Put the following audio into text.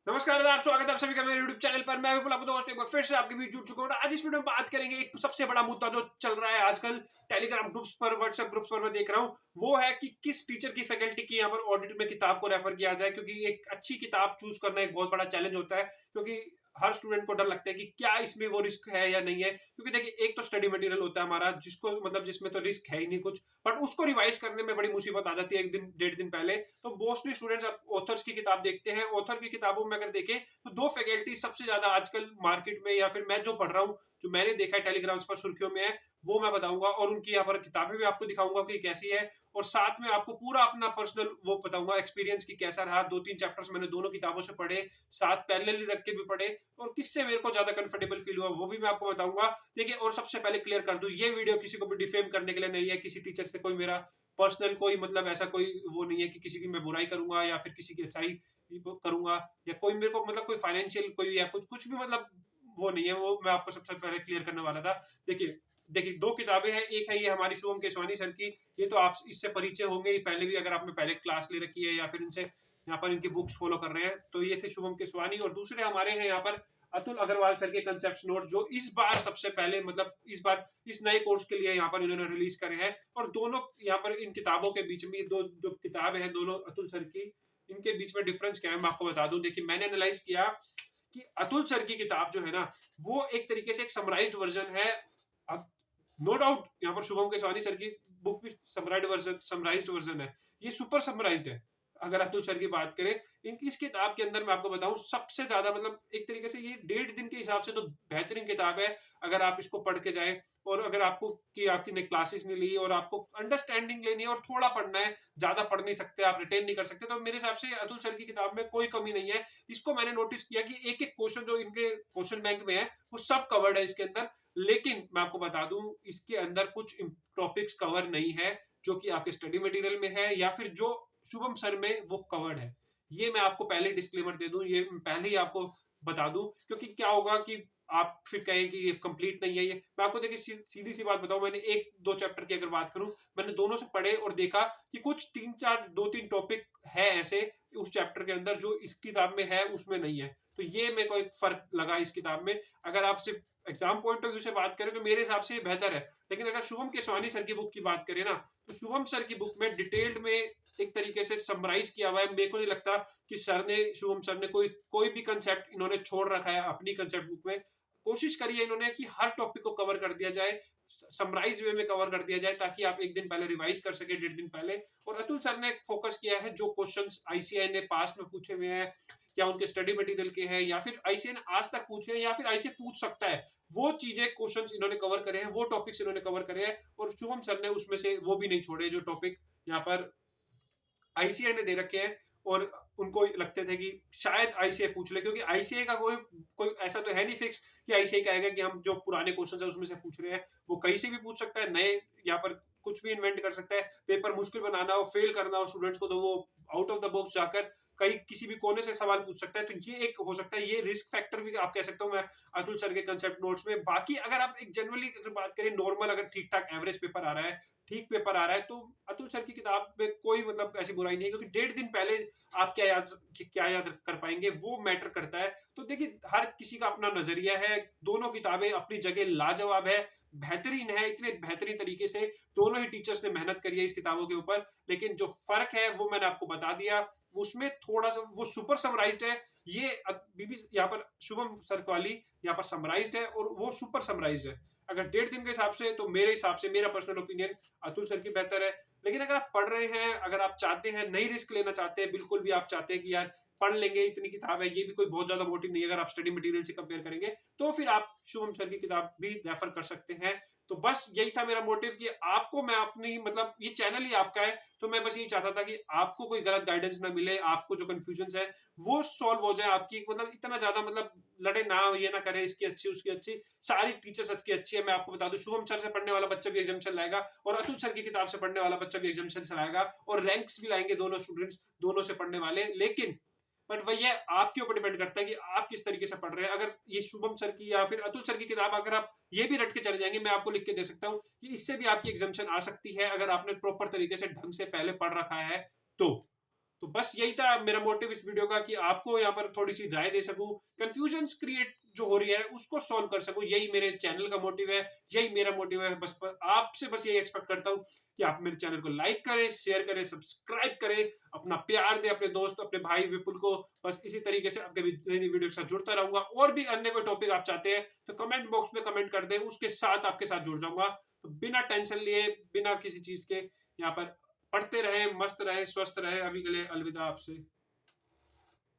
नमस्कार आदाब, स्वागत है आप सभी का मेरे YouTube चैनल पर। मैं विपुल आपका दोस्त एक बार फिर से आपके बीच जुड़ चुका हूँ। आज इस वीडियो में बात करेंगे एक सबसे बड़ा मुद्दा जो चल रहा है आजकल टेलीग्राम ग्रुप्स पर, व्हाट्सएप ग्रुप्स पर मैं देख रहा हूँ। वो है कि किस टीचर की फैकल्टी की यहाँ पर ऑडिट में किताब को रेफर किया जाए, क्योंकि एक अच्छी किताब चूज करना एक बहुत बड़ा चैलेंज होता है। क्योंकि हर स्टूडेंट को डर लगता है कि क्या इसमें वो रिस्क है या नहीं है। क्योंकि देखिए, एक तो स्टडी मटेरियल होता है हमारा, जिसको मतलब जिसमें तो रिस्क है ही नहीं कुछ, बट उसको रिवाइज करने में बड़ी मुसीबत आ जाती है एक दिन डेढ़ दिन पहले। तो मोस्टली स्टूडेंट्स अब ऑथर्स की किताब देखते हैं। ऑथर की किताबों में अगर देखें तो दो फैकल्टी सबसे ज्यादा आजकल मार्केट में, या फिर मैं जो पढ़ रहा हूँ, जो मैंने देखा है टेलीग्राम्स पर सुर्खियों में है, वो मैं बताऊंगा। और उनकी यहाँ पर किताबें भी आपको दिखाऊंगा कि कैसी है, और साथ में आपको पूरा अपना पर्सनल वो बताऊंगा एक्सपीरियंस की कैसा रहा। दो तीन चैप्टर्स मैंने दोनों किताबों से पढ़े, साथ पैरेलली रख के भी पढ़े, और किससे मेरे को ज्यादा कंफर्टेबल फील हुआ वो भी मैं आपको बताऊंगा। देखिए, और सबसे पहले क्लियर कर दूं, ये वीडियो किसी को भी डिफेम करने के लिए नहीं है, किसी टीचर से कोई मेरा पर्सनल कोई मतलब ऐसा कोई वो नहीं है कि किसी की मैं बुराई करूंगा या फिर किसी की अच्छाई करूंगा, या कोई मेरे को मतलब कोई फाइनेंशियल कोई या कुछ कुछ भी मतलब वो नहीं है। वो मैं आपको सबसे पहले क्लियर करने वाला था। देखिए देखिए, दो किताबें हैं। एक है ये हमारी शुभम केसवानी सर की, ये तो आप इससे परिचय होंगे ही पहले भी, अगर आपने पहले क्लास ले रखी है या फिर इनसे यहाँ पर इनकी बुक्स फॉलो कर रहे हैं। तो ये थे शुभम केसवानी, और दूसरे हमारे हैं यहाँ पर अतुल अग्रवाल सर के कंसेप्ट नोट्स, जो इस बार सबसे पहले मतलब इस बार इस नए कोर्स के लिए यहाँ पर इन्होंने रिलीज करे हैं। और दोनों यहाँ पर इन किताबों के बीच में दो जो किताबें हैं दोनों अतुल सर की, इनके बीच में डिफरेंस क्या है मैं आपको बता दूं। देखिए, मैंने एनालाइज किया कि अतुल सर की किताब जो है ना, वो एक तरीके से एक समराइज्ड वर्जन है। अब नो डाउट यहाँ पर शुभम केसवानी सर की बुक भी समराइज्ड वर्जन है, ये सुपर समराइज्ड है। अगर अतुल सर की बात करें, इनकी इस किताब के अंदर मैं आपको बताऊं सबसे ज्यादा मतलब एक तरीके से ये डेढ़ दिन के हिसाब से तो बेहतरीन किताब है। अगर आप इसको पढ़ के जाए, और अगर आपको कि आपकी ने क्लासेस नहीं ली और आपको अंडरस्टैंडिंग लेनी है और थोड़ा पढ़ना है, ज्यादा पढ़ नहीं सकते, आप रिटेन नहीं कर सकते, तो मेरे हिसाब से अतुल सर की किताब में कोई कमी नहीं है। इसको मैंने नोटिस किया कि एक एक क्वेश्चन जो इनके क्वेश्चन बैंक में है वो सब कवर्ड है इसके अंदर। लेकिन मैं आपको बता दूं, इसके अंदर कुछ टॉपिक्स कवर नहीं है जो कि आपके स्टडी मटेरियल में है, या फिर जो शुभम सर में वो कवर्ड है। ये मैं आपको पहले डिस्क्लेमर दे दूं, ये पहले ही आपको बता दूं, क्योंकि क्या होगा कि आप फिर कहें कि ये कंप्लीट नहीं है। ये मैं आपको देखिए सीधी सी बात बताऊं, मैंने एक दो चैप्टर की अगर बात करूं, मैंने दोनों से पढ़े और देखा कि कुछ तीन चार दो तीन टॉपिक है ऐसे उस चैप्टर के अंदर जो इस किताब में है उसमें नहीं है। तो ये मेरे को एक फर्क लगा इस किताब में। अगर आप सिर्फ एग्जाम पॉइंट ऑफ व्यू से बात करें तो मेरे हिसाब से ये बेहतर है। लेकिन अगर शुभम केसवानी सर की बुक की बात करें ना, तो शुभम सर की बुक में डिटेल्ड में एक तरीके से समराइज किया हुआ है। मेरे को नहीं लगता कि शुभम सर ने कोई कोई भी कंसेप्ट इन्होंने छोड़ रखा है अपनी कंसेप्ट बुक में। कोशिश करी है इन्होंने कि हर टॉपिक को कवर कर दिया जाए, समराइज वे में कवर कर दिया जाए, ताकि आप एक दिन पहले रिवाइज कर सके, डेढ़ दिन पहले। और अतुल सर ने फोकस किया है जो क्वेश्चंस आईसीआई ने पास्ट में पूछे हुए हैं, या उनके स्टडी मटेरियल के हैं, या फिर आईसीआई ने आज तक पूछे हैं, या फिर आईसीआई पूछ सकता है, वो चीजें क्वेश्चंस इन्होंने कवर करे हैं, वो टॉपिक्स इन्होंने कवर करे हैं। और शुभम सर ने उसमें से वो भी नहीं छोड़े जो टॉपिक यहाँ पर आईसीआई ने दे रखे हैं, और उनको लगते थे कि शायद आईसीआई पूछ ले, क्योंकि आईसीआई का कोई कोई ऐसा तो है नहीं फिक्स कि आईसीआई कहेगा कि हम जो पुराने क्वेश्चन है उसमें से पूछ रहे हैं। वो कहीं से भी पूछ सकता है, नए यहाँ पर कुछ भी इन्वेंट कर सकता है। पेपर मुश्किल बनाना हो, फेल करना हो स्टूडेंट्स को, तो वो आउट ऑफ द बॉक्स जाकर कहीं किसी भी कोने से सवाल पूछ सकता है। तो ये एक हो सकता है, ये रिस्क फैक्टर भी आप कह सकते हो मैं अतुल सर के कंसेप्ट नोट्स में। बाकी अगर आप एक जनरली अगर बात करें, नॉर्मल अगर ठीक ठाक एवरेज पेपर आ रहा है, ठीक पेपर आ रहा है, तो अतुल सर की किताब में कोई मतलब ऐसी बुराई नहीं है। क्योंकि डेढ़ दिन पहले आप क्या याद कर पाएंगे वो मैटर करता है। तो देखिए, हर किसी का अपना नजरिया है। दोनों किताबें अपनी जगह लाजवाब है, बेहतरीन है, इतने बेहतरीन तरीके से दोनों ही टीचर्स ने मेहनत करी है इस किताबों के ऊपर। लेकिन जो फर्क है वो मैंने आपको बता दिया। उसमें थोड़ा सा वो सुपर समराइज्ड है, ये बीबी यहाँ पर शुभम सर वाली यहाँ पर समराइज्ड है, और वो सुपर समराइज्ड है। अगर डेढ़ दिन के हिसाब से, तो मेरे हिसाब से, मेरा पर्सनल ओपिनियन, अतुल सर की बेहतर है। लेकिन अगर आप पढ़ रहे हैं, अगर आप चाहते हैं, नहीं रिस्क लेना चाहते हैं, बिल्कुल भी आप चाहते हैं कि यार पढ़ लेंगे, इतनी किताब है, ये भी कोई बहुत ज्यादा मोटी नहीं है अगर आप स्टडी मटेरियल से कंपेयर करेंगे, तो फिर आप शुभम सर की किताब भी रेफर कर सकते हैं। तो बस यही था मेरा मोटिव कि आपको मैं अपनी मतलब ये चैनल ही आपका है, तो मैं बस यही चाहता था कि आपको कोई गलत गाइडेंस ना मिले, आपको जो कंफ्यूजन है वो सॉल्व हो जाए आपकी। मतलब इतना ज्यादा मतलब लड़े ना, ये ना करे इसकी अच्छी उसकी अच्छी, सारी टीचर्स सबकी अच्छी है। मैं आपको बता दूं, शुभम सर से पढ़ने वाला बच्चा भी एग्जामिशन लाएगा, और अतुल सर की किताब से पढ़ने वाला बच्चा भी एग्जामिशन से लाएगा, और रैंक्स भी लाएंगे दोनों स्टूडेंट्स, दोनों से पढ़ने वाले। लेकिन बट वही है, आपके ऊपर डिपेंड करता है कि आप किस तरीके से पढ़ रहे हैं। अगर ये शुभम सर की या फिर अतुल सर की किताब अगर आप ये भी रट के चले जाएंगे, मैं आपको लिख के दे सकता हूँ कि इससे भी आपकी एग्जामिशन आ सकती है, अगर आपने प्रॉपर तरीके से ढंग से पहले पढ़ रखा है तो। तो बस यही था मेरा मोटिव इस वीडियो का, कि आपको यहाँ पर थोड़ी सी राय दे सकूं, कंफ्यूजन क्रिएट जो हो रही है उसको सॉल्व कर सकूं। यही मेरे चैनल का मोटिव है, यही मेरा मोटिव है। बस पर आपसे बस यही एक्सपेक्ट करता हूं कि आप मेरे चैनल को लाइक करें, शेयर करें, सब्सक्राइब करें, अपना प्यार दें अपने दोस्त, अपने भाई विपुल को। बस इसी तरीके से आपके नई वीडियो के साथ जुड़ता रहूंगा। और भी अन्य कोई टॉपिक आप चाहते हैं तो कमेंट बॉक्स में कमेंट कर दें, उसके साथ आपके साथ जुड़ जाऊंगा। तो बिना टेंशन लिए, बिना किसी चीज के यहाँ पर पढ़ते रहे, मस्त रहे, स्वस्थ रहे। अभी के लिए अलविदा आपसे।